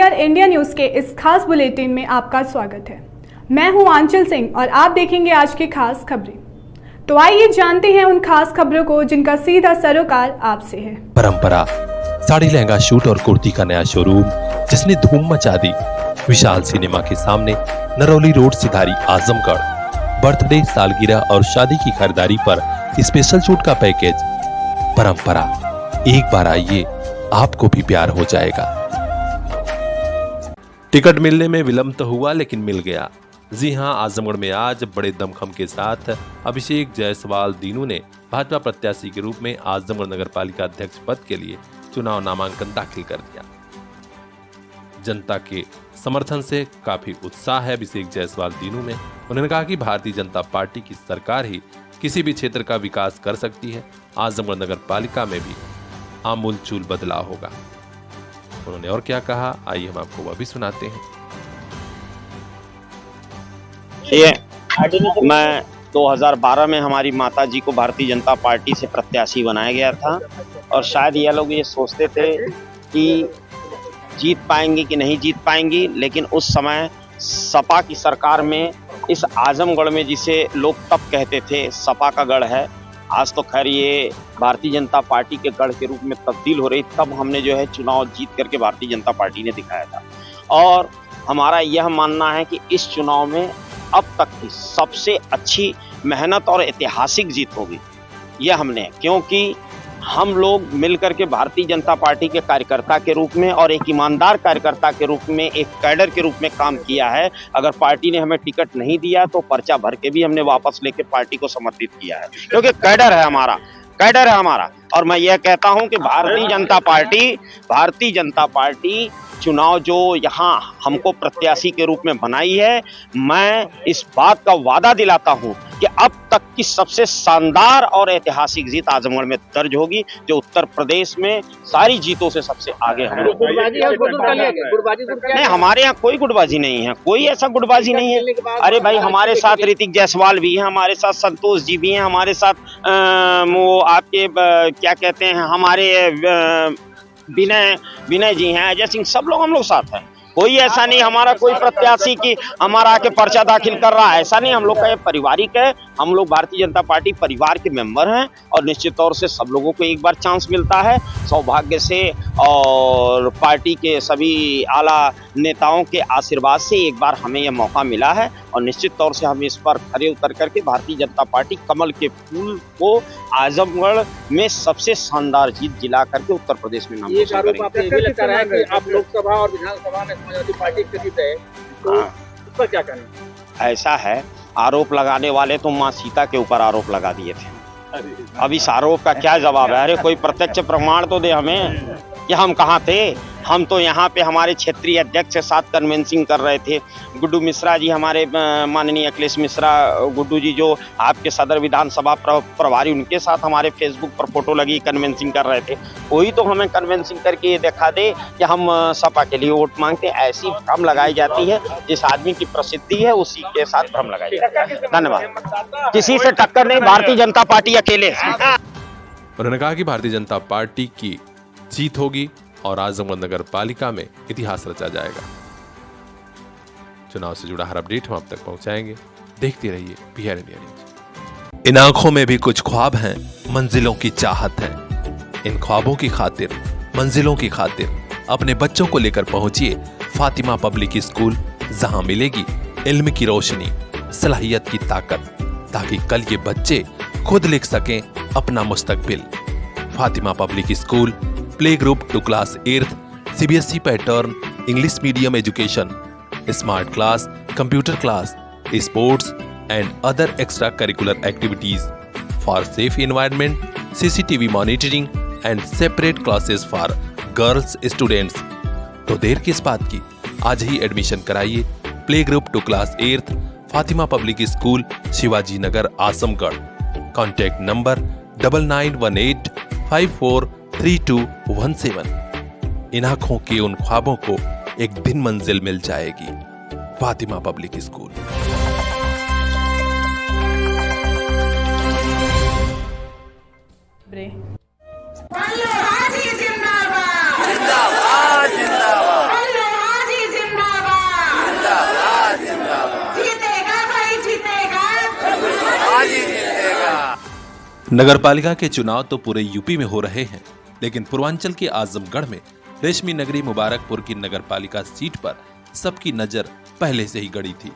नमस्कार, India news के इस खास बुलेटिन में आपका स्वागत है। मैं हूं आंचल सिंह और आप देखेंगे आज की खास खबरें। तो आइए जानते हैं उन खास खबरों को जिनका सीधा सरोकार आपसे है। परंपरा साड़ी, लहंगा, सूट और कुर्ती का नया शोरूम जिसने धूम मचा दी। विशाल सिनेमा के सामने, नरौली रोड, सिधारी, आजमगढ़। बर्थडे, सालगिरह और शादी की खरीदारी पर स्पेशल छूट का पैकेज। परंपरा, एक बार आइए, आपको भी प्यार हो जाएगा। टिकट मिलने में विलंब तो हुआ, लेकिन मिल गया। जी हां, आजमगढ़ में आज बड़े दमखम के साथ अभिषेक जायसवाल दीनू ने भाजपा प्रत्याशी के रूप में आजमगढ़ नगर पालिका अध्यक्ष पद के लिए चुनाव नामांकन दाखिल कर दिया। जनता के समर्थन से काफी उत्साह है अभिषेक जायसवाल दीनू में। उन्होंने कहा कि भारतीय जनता पार्टी की सरकार ही किसी भी क्षेत्र का विकास कर सकती है। आजमगढ़ नगर पालिका में भी आमूलचूल बदलाव होगा। उन्होंने और क्या कहा, आइए हम आपको वह भी सुनाते हैं। मैं 2012 में हमारी माताजी को भारतीय जनता पार्टी से प्रत्याशी बनाया गया था और शायद यह लोग ये सोचते थे कि जीत पाएंगी कि नहीं जीत पाएंगी, लेकिन उस समय सपा की सरकार में इस आजमगढ़ में, जिसे लोग तब कहते थे सपा का गढ़ है, आज तो खैर ये भारतीय जनता पार्टी के गढ़ के रूप में तब्दील हो रही। तब हमने जो है चुनाव जीत करके भारतीय जनता पार्टी ने दिखाया था और हमारा यह मानना है कि इस चुनाव में अब तक की सबसे अच्छी मेहनत और ऐतिहासिक जीत होगी। यह हमने, क्योंकि हम लोग मिलकर के भारतीय जनता पार्टी के कार्यकर्ता के रूप में और एक ईमानदार कार्यकर्ता के रूप में, एक कैडर के रूप में काम किया है। अगर पार्टी ने हमें टिकट नहीं दिया तो पर्चा भर के भी हमने वापस लेके पार्टी को समर्पित किया है, क्योंकि कैडर है हमारा। और मैं यह कहता हूं कि भारतीय जनता पार्टी चुनाव जो यहाँ हमको प्रत्याशी के रूप में बनाई है, मैं इस बात का वादा दिलाता हूं कि अब तक की सबसे शानदार और ऐतिहासिक जीत आजमगढ़ में दर्ज होगी, जो उत्तर प्रदेश में सारी जीतों से सबसे आगे हम लोग। नहीं, हमारे यहाँ कोई गुटबाजी नहीं है, कोई ऐसा गुटबाजी नहीं है। अरे भाई, हमारे साथ ऋतिक जायसवाल भी हैं, हमारे साथ संतोष जी भी हैं, हमारे साथ वो आपके क्या कहते हैं, हमारे विनय जी हैं, अजय सिंह, सब लोग हम लोग साथ हैं। कोई ऐसा नहीं हमारा कोई प्रत्याशी की हमारा आके पर्चा दाखिल कर रहा है, ऐसा नहीं। हम लोग का ये पारिवारिक है, हम लोग भारतीय जनता पार्टी परिवार के मेंबर हैं और निश्चित तौर से सब लोगों को एक बार चांस मिलता है। सौभाग्य से और पार्टी के सभी आला नेताओं के आशीर्वाद से एक बार हमें यह मौका मिला है और निश्चित तौर से हम इस पर खरे उतर करके भारतीय जनता पार्टी कमल के फूल को आजमगढ़ में सबसे शानदार जीत दिला करके उत्तर प्रदेश में नाम रोशन करेंगे। आप लोकसभा और विधानसभा में समाजवादी पार्टी के जीत है, तो इस पर क्या कहना? ऐसा है, आरोप लगाने वाले तो माँ सीता के ऊपर आरोप लगा दिए थे। अब इस आरोप का क्या जवाब है? अरे कोई प्रत्यक्ष प्रमाण तो दे हमें कि हम कहाँ थे। हम तो यहाँ पे हमारे क्षेत्रीय अध्यक्ष के साथ कन्वेंसिंग कर रहे थे। गुड्डू मिश्रा जी, हमारे माननीय अखिलेश मिश्रा गुड्डू जी, जो आपके सदर विधानसभा प्रभारी, उनके साथ हमारे फेसबुक पर फोटो लगी, कन्वेंसिंग कर रहे थे। कोई तो हमें कन्वेंसिंग करके ये दिखा दे कि हम सपा के लिए वोट मांगते। ऐसी भ्रम लगाई जाती है, जिस आदमी की प्रसिद्धि है उसी के साथ भ्रम लगाई जाती है। धन्यवाद। किसी से टक्कर नहीं, भारतीय जनता पार्टी अकेले। उन्होंने कहा कि भारतीय जनता पार्टी की जीत होगी और आजमगढ़ नगर पालिका में इतिहास रचा जाएगा। चुनाव से जुड़ा हर अपडेट हम आप तक पहुंचाएंगे। देखते रहिए बिहार इंडिया न्यूज। इन आंखों में भी कुछ ख्वाब हैं, मंजिलों की चाहत है। इन ख्वाबों की खातिर, मंजिलों की खातिर अपने बच्चों को लेकर पहुंचिए फातिमा पब्लिक स्कूल, जहां मिलेगी इल्म की रोशनी, सलाहियत की ताकत, ताकि कल ये बच्चे खुद लिख सकें अपना मुस्तकबिल। Fatima public school, play group to class 8th, CBSE pattern, English medium education, smart class, computer class, sports and other extra curricular activities for safe environment, CCTV monitoring and separate classes for girls students. तो देर किस बात की, आज ही admission कराइए। Play group to class 8th, Fatima public school, Shivaji Nagar, Azamgarh. Contact number 9918543217। इन आंखों के उन ख्वाबों को एक दिन मंजिल मिल जाएगी। Fatima public school. जिंदाबाद जिंदाबाद जिंदाबाद। नगरपालिका के चुनाव तो पूरे यूपी में हो रहे हैं, लेकिन पूर्वांचल के आजमगढ़ में रेशमी नगरी मुबारकपुर की नगरपालिका सीट पर सबकी नजर पहले से ही गड़ी थी,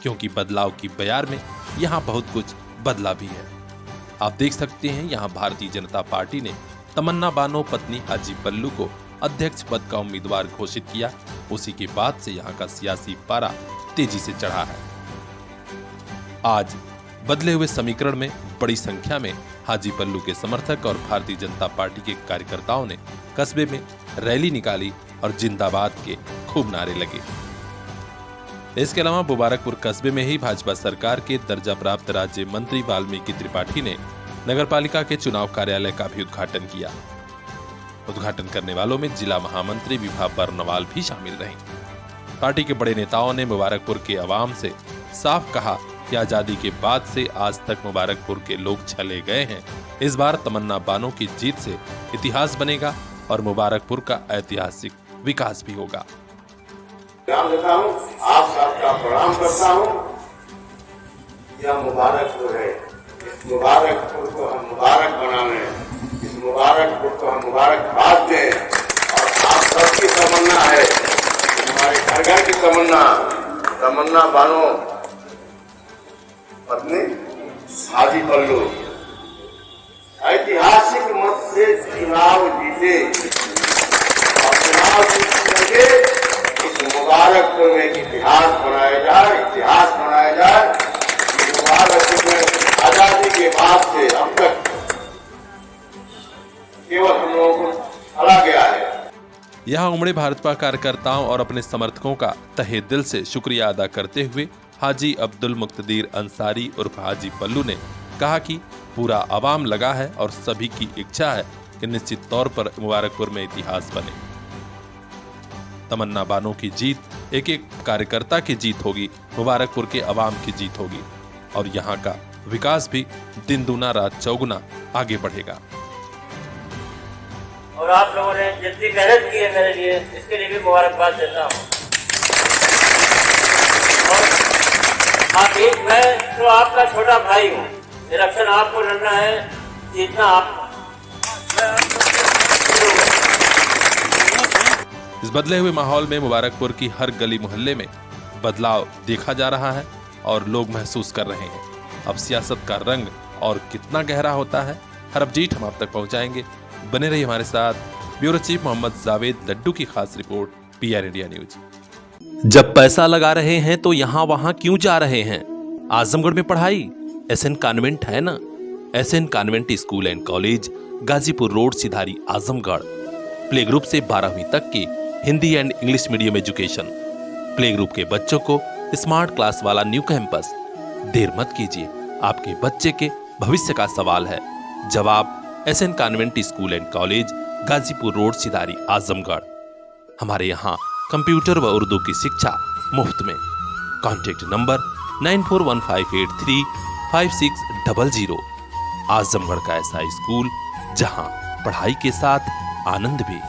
क्योंकि बदलाव की बयार में यहाँ बहुत कुछ बदला भी है। आप देख सकते हैं यहाँ भारतीय जनता पार्टी ने तमन्ना बानो पत्नी हाजी पल्लू को अध्यक्ष पद का उम्मीदवार घोषित किया। उसी के बाद से यहाँ का सियासी पारा तेजी से चढ़ा है। आज बदले हुए समीकरण में बड़ी संख्या में हाजी पल्लू के समर्थक और भारतीय जनता पार्टी के कार्यकर्ताओं ने कस्बे में रैली निकाली और जिंदाबाद के खूब नारे लगे। इसके अलावा मुबारकपुर कस्बे में ही भाजपा सरकार के दर्जा प्राप्त राज्य मंत्री वाल्मीकि त्रिपाठी ने नगरपालिका के चुनाव कार्यालय का भी उद्घाटन किया। उद्घाटन करने वालों में जिला महामंत्री विभा बर्नवाल भी शामिल रहे। पार्टी के बड़े नेताओं ने मुबारकपुर के अवाम से साफ कहा कि आजादी के बाद से आज तक मुबारकपुर के लोग छले गए हैं। इस बार तमन्ना बानो की जीत से इतिहास बनेगा और मुबारकपुर का ऐतिहासिक विकास भी होगा। आप सबका प्रणाम करता हूँ। यह मुबारकपुर है। इस मुबारकपुर को हम मुबारक बनाने, इस मुबारकपुर को हम मुबारकबाद दें। और आप सबकी तमन्ना है, हमारे घर घर की तमन्ना बानो पत्नी हाजी पल्लू ऐतिहासिक मत से चुनाव जीते और चुनाव जीत करके इस मुबारकपुर में इतिहास बनाया जाए। मुबारकपुर में आजादी के बाद से अब तक केवल हम लोगों को चला गया है। यहाँ उमड़े भाजपा कार्यकर्ताओं और अपने समर्थकों का तहे दिल से शुक्रिया अदा करते हुए हाजी अब्दुल मुक्तदीर अंसारी उर्फ हाजी पल्लू ने कहा कि पूरा अवाम लगा है और सभी की इच्छा है कि निश्चित तौर पर मुबारकपुर में इतिहास बने। तमन्ना बानो की जीत एक एक कार्यकर्ता की जीत होगी, मुबारकपुर के अवाम की जीत होगी और यहाँ का विकास भी दिन दूना रात चौगुना आगे बढ़ेगा। और आप लोगों ने जितनी मेहनत की है मेरे लिए, इसके लिए भी मुबारकबाद देता हूँ। और मैं तो आपका छोटा भाई हूँ। इलेक्शन आपको लड़ना है, जीतना आप। इस बदले हुए माहौल में मुबारकपुर की हर गली मोहल्ले में बदलाव देखा जा रहा है और लोग महसूस कर रहे हैं। अब सियासत का रंग और कितना गहरा होता है, हर अपडेट हम आप तक पहुंचाएंगे। बने रहिए हमारे साथ। ब्यूरो चीफ मोहम्मद जावेद लड्डू की खास रिपोर्ट, PR इंडिया न्यूज। जब पैसा लगा रहे हैं तो यहाँ वहां क्यों जा रहे हैं? आजमगढ़ में पढ़ाई SN कॉन्वेंट है ना। SN convent school and college, Ghazipur road, Sidhari, Azamgarh. Play group से 12वीं तक की Hindi and English medium education. Play group के बच्चों को स्मार्ट क्लास वाला न्यू कैंपस। देर मत कीजिए, आपके बच्चे के भविष्य का सवाल है। जवाब SN convent school and college, Ghazipur road, Sidhari, Azamgarh. हमारे यहाँ कंप्यूटर व उर्दू की शिक्षा मुफ्त में। Contact number 9415835600। आजमगढ़ का ऐसा स्कूल जहां पढ़ाई के साथ आनंद भी।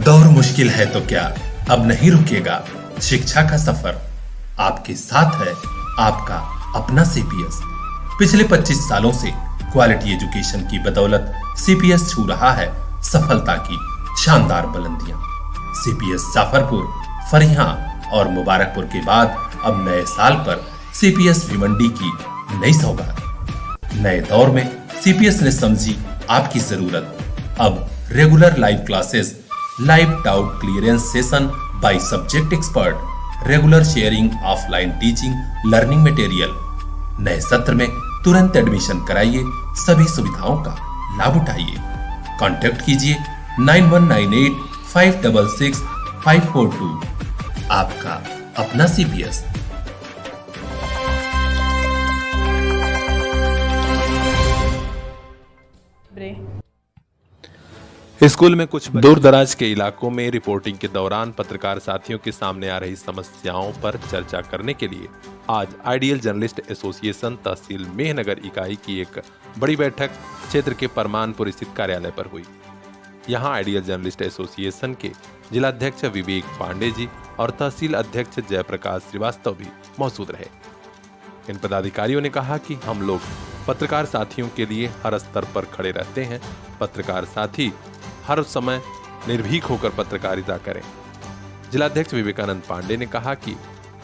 दौर मुश्किल है तो क्या, अब नहीं रुकेगा शिक्षा का सफर। आपके साथ है आपका अपना CPS। पिछले 25 सालों से क्वालिटी एजुकेशन की बदौलत CPS छू रहा है सफलता की शानदार बुलंदियां। CPS जाफरपुर, फरियां और मुबारकपुर के बाद अब नए साल पर CPS भिवंडी की नई सौगात। नए दौर में CPS ने समझी आपकी जरूरत। अब regular live classes, live doubt clearance session by subject expert, regular sharing, offline teaching, learning material. नए सत्र में तुरंत एडमिशन कराइए, सभी सुविधाओं का लाभ उठाइए। कांटेक्ट कीजिए 9198566542। आपका अपना CPS। स्कूल में कुछ दूर दराज के इलाकों में रिपोर्टिंग के दौरान पत्रकार साथियों के सामने आ रही समस्याओं पर चर्चा करने के लिए आज आइडियल जर्नलिस्ट एसोसिएशन तहसील मेहनगर इकाई की एक बड़ी बैठक क्षेत्र के परमानपुर स्थित कार्यालय पर हुई। यहाँ आइडियल जर्नलिस्ट एसोसिएशन के जिलाध्यक्ष विवेक पांडे जी और तहसील अध्यक्ष जयप्रकाश श्रीवास्तव भी मौजूद रहे। इन पदाधिकारियों ने कहा कि हम लोग पत्रकार साथियों के लिए हर स्तर पर खड़े रहते हैं। पत्रकार साथी हर समय निर्भीक होकर पत्रकारिता करें। जिलाध्यक्ष विवेकानंद पांडे ने कहा कि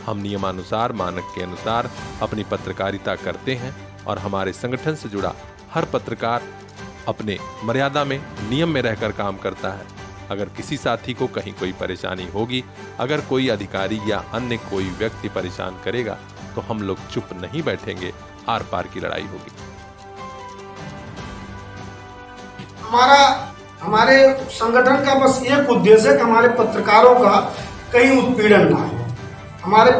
हम नियमानुसार मानक के अनुसार अपनी पत्रकारिता करते हैं और हमारे संगठन से जुड़ा हर पत्रकार अपने मर्यादा में नियम में रहकर काम करता है। अगर किसी साथी को कहीं कोई परेशानी होगी, अगर कोई अधिकारी या अन्य कोई व्यक्ति परेशान करेगा तो हम लोग चुप नहीं बैठेंगे, आर पार की लड़ाई होगी। हमारे संगठन का बस एक उद्देश्य है कि हमारे पत्रकारों का कहीं उत्पीड़न ना हो। हमारे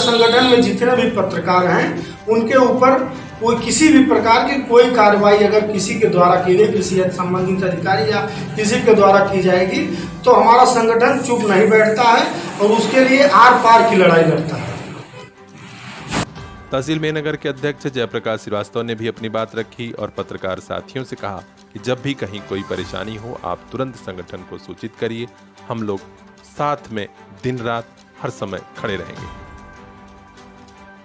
संगठन में जितने भी पत्रकार हैं उनके ऊपर कोई किसी भी प्रकार की कोई कार्रवाई अगर किसी के द्वारा की गई, किसी संबंधित अधिकारी या किसी के द्वारा की जाएगी तो हमारा संगठन चुप नहीं बैठता है और उसके लिए आर पार की लड़ाई लड़ता है। तहसील मेहनगर के अध्यक्ष जयप्रकाश श्रीवास्तव ने भी अपनी बात रखी और पत्रकार साथियों से कहा कि जब भी कहीं कोई परेशानी हो आप तुरंत संगठन को सूचित करिए। हम लोग साथ में दिन रात हर समय खड़े रहेंगे।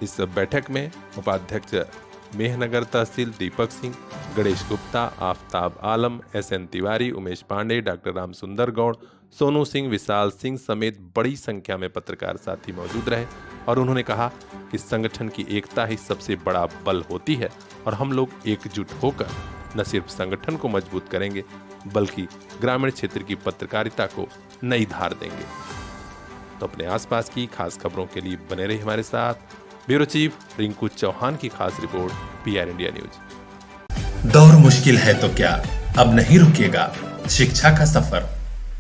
इस बैठक में उपाध्यक्ष मेहनगर तहसील दीपक सिंह, गणेश गुप्ता, आफ्ताब आलम, SN तिवारी, उमेश पांडे, डॉक्टर राम सुंदर गौड़, सोनू सिंह, विशाल सिंह समेत बड़ी संख्या में पत्रकार साथी मौजूद रहे और उन्होंने कहा कि संगठन की एकता ही सबसे बड़ा बल होती है और हम लोग एकजुट होकर न सिर्फ संगठन को मजबूत करेंगे बल्कि ग्रामीण क्षेत्र की पत्रकारिता को नई धार देंगे। तो अपने आसपास की खास खबरों के लिए बने रहिए हमारे साथ। ब्यूरो चीफ रिंकू चौहान की खास रिपोर्ट, PR इंडिया न्यूज। दौर मुश्किल है तो क्या, अब नहीं रुकेगा शिक्षा का सफर।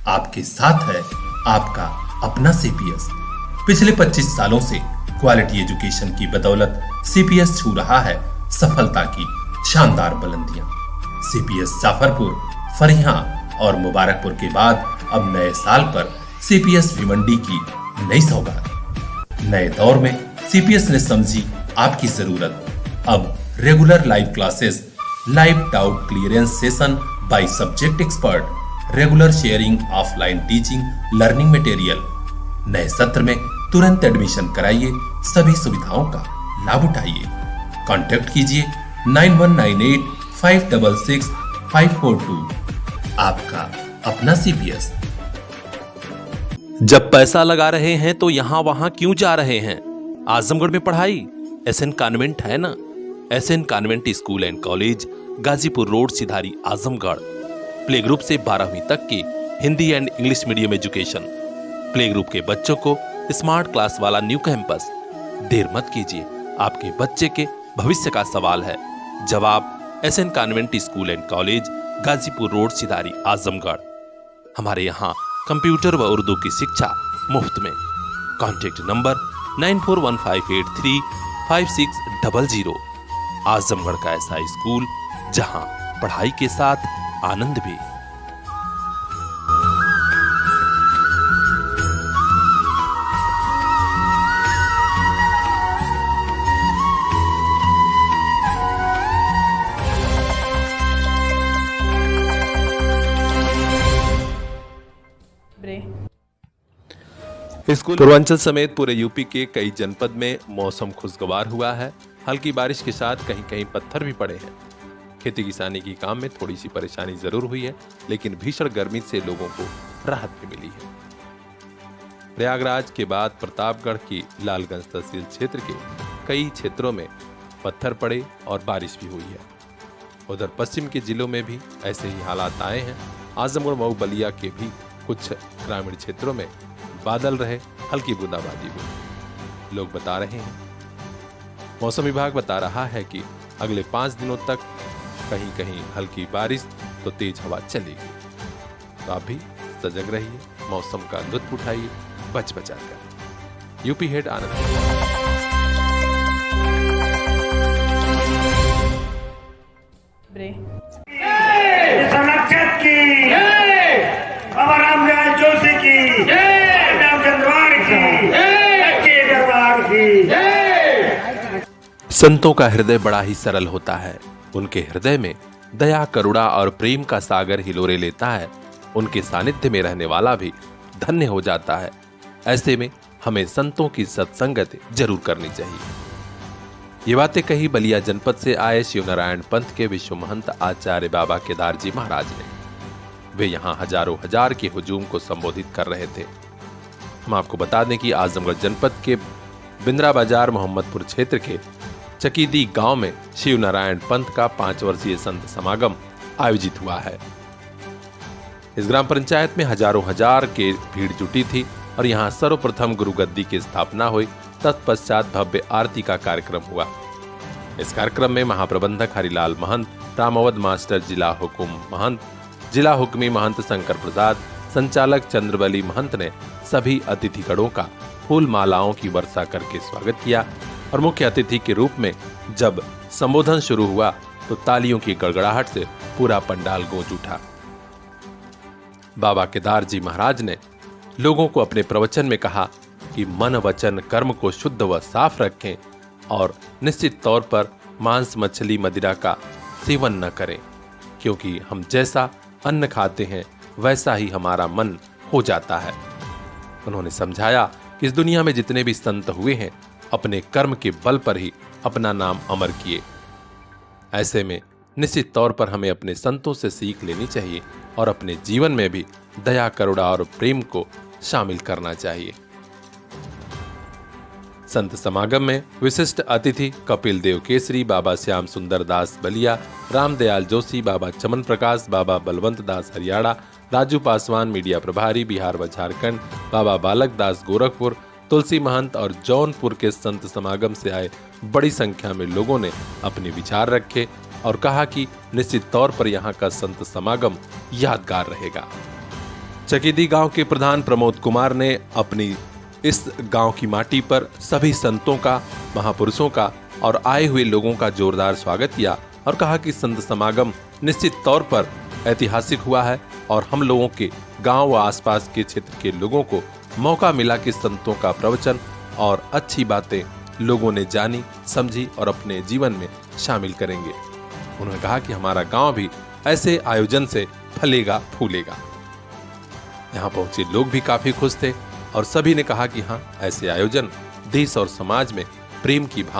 आपके साथ है आपका अपना CPS। पिछले 25 सालों से क्वालिटी एजुकेशन की बदौलत CPS छू रहा है सफलता की शानदार बुलंदियां। CPS जाफरपुर, फरियां और मुबारकपुर के बाद अब नए साल पर CPS भिवंडी की नई सौगात। नए दौर में CPS ने समझी आपकी जरूरत। अब regular live classes, live doubt clearance session by subject expert, regular sharing, offline teaching, learning material. नए सत्र में तुरंत एडमिशन कराइए, सभी सुविधाओं का लाभ उठाइए। कांटेक्ट कीजिए 9198566542। आपका अपना CPS। जब पैसा लगा रहे हैं तो यहां वहां क्यों जा रहे हैं? आजमगढ़ में पढ़ाई SN कॉन्वेंट है ना। SN convent school and college, Ghazipur road, Sidhari, Azamgarh. Play group से 12वीं तक की Hindi and English medium education. Play group के बच्चों को स्मार्ट क्लास वाला न्यू कैंपस। देर मत कीजिए, आपके बच्चे के भविष्य का सवाल है। जवाब SN convent school and college, Ghazipur road, Sidhari, Azamgarh. हमारे यहाँ कंप्यूटर व उर्दू की शिक्षा मुफ्त में। Contact number 9415835600। आजमगढ़ का ऐसा स्कूल जहां पढ़ाई के साथ आनंद भी। स्कूल पूर्वांचल समेत पूरे यूपी के कई जनपद में मौसम खुशगवार हुआ है। हल्की बारिश के साथ कहीं कहीं पत्थर भी पड़े हैं। खेती किसानी की काम में थोड़ी सी परेशानी जरूर हुई है, लेकिन भीषण गर्मी से लोगों को राहत भी मिली है। प्रयागराज के बाद प्रतापगढ़ की लालगंज तहसील क्षेत्र के कई क्षेत्रों में पत्थर पड़े और बारिश भी हुई है। उधर पश्चिम के जिलों में भी ऐसे ही हालात आए हैं। आजमगढ़, मऊ, बलिया के भी कुछ ग्रामीण क्षेत्रों में बादल रहे, हल्की बूंदाबांदी हुई। लोग बता रहे हैं, मौसम विभाग बता रहा है कि अगले 5 दिनों तक कहीं कहीं हल्की बारिश तो तेज हवा चलेगी। तो आप भी सजग रहिए, मौसम का लुत्फ उठाइए बच बचा कर। यूपी हेड आनंद। संतों का हृदय बड़ा ही सरल होता है। उनके हृदय में दया, करुणा और प्रेम का सागर हिलोरे लेता है। उनके सानिध्य में रहने वाला भी धन्य हो जाता है। ऐसे में हमें संतों की सत्संगत जरूर करनी चाहिए। ये बातें कही बलिया जनपद से आए शिवनारायण पंथ के विश्व महंत आचार्य बाबा केदार जी महाराज ने। वे यहाँ हजारों हजार के हुजूम को संबोधित कर रहे थे। हम आपको बता दें कि आजमगढ़ जनपद के बिंद्रा बाजार मोहम्मदपुर क्षेत्र के चकीदी गांव में शिवनारायण पंथ का 5 वर्षीय संत समागम आयोजित हुआ है। इस ग्राम पंचायत में हजारों हजार के भीड़ जुटी थी और यहाँ सर्वप्रथम गुरु गद्दी की स्थापना हुई। तत्पश्चात भव्य आरती का कार्यक्रम हुआ। इस कार्यक्रम में महाप्रबंधक हरिलाल महंत, रामावत मास्टर जिला हुकुम महंत, जिला हुक्मी महंत शंकर प्रसाद, संचालक चंद्रबली महंत ने सभी अतिथिगणों का फूल मालाओं की वर्षा करके स्वागत किया और मुख्य अतिथि के रूप में जब संबोधन शुरू हुआ तो तालियों की गड़गड़ाहट से पूरा पंडाल गूंज उठा। बाबा केदार जी महाराज ने लोगों को अपने प्रवचन में कहा कि मन वचन कर्म को शुद्ध व साफ रखें और निश्चित तौर पर मांस मछली मदिरा का सेवन न करें, क्योंकि हम जैसा अन्न खाते हैं वैसा ही हमारा मन हो जाता है। उन्होंने समझाया कि इस दुनिया में जितने भी संत हुए हैं अपने कर्म के बल पर ही अपना नाम अमर किए। ऐसे में निश्चित तौर पर हमें अपने संतों से सीख लेनी चाहिए और अपने जीवन में भी दया, करुणा और प्रेम को शामिल करना चाहिए। संत समागम में विशिष्ट अतिथि कपिल देव केसरी, बाबा श्याम सुंदर दास बलिया, रामदयाल जोशी, बाबा चमन प्रकाश, बाबा बलवंत दास हरियाणा, राजू पासवान मीडिया प्रभारी बिहार व झारखंड, बाबा बालक दास गोरखपुर, तुलसी महंत और जौनपुर के संत समागम से आए बड़ी संख्या में लोगों ने अपने विचार रखे और कहा कि निश्चित तौर पर यहाँ का संत समागम यादगार रहेगा। चकीदी गांव के प्रधान प्रमोद कुमार ने अपनी इस गांव की माटी पर सभी संतों का, महापुरुषों का और आए हुए लोगों का जोरदार स्वागत किया और कहा कि संत समागम निश्चित तौर पर ऐतिहासिक हुआ है और हम लोगों के गांव व आसपास के क्षेत्र के लोगों को मौका मिला कि संतों का प्रवचन और अच्छी बातें लोगों ने जानी, समझी और अपने जीवन में शामिल करेंगे। उन्होंने कहा कि हमारा गांव भी ऐसे आयोजन से फलेगा फूलेगा। यहाँ पहुंचे लोग भी काफी खुश थे और सभी ने कहा कि हाँ, ऐसे आयोजन देश और समाज में प्रेम की भावना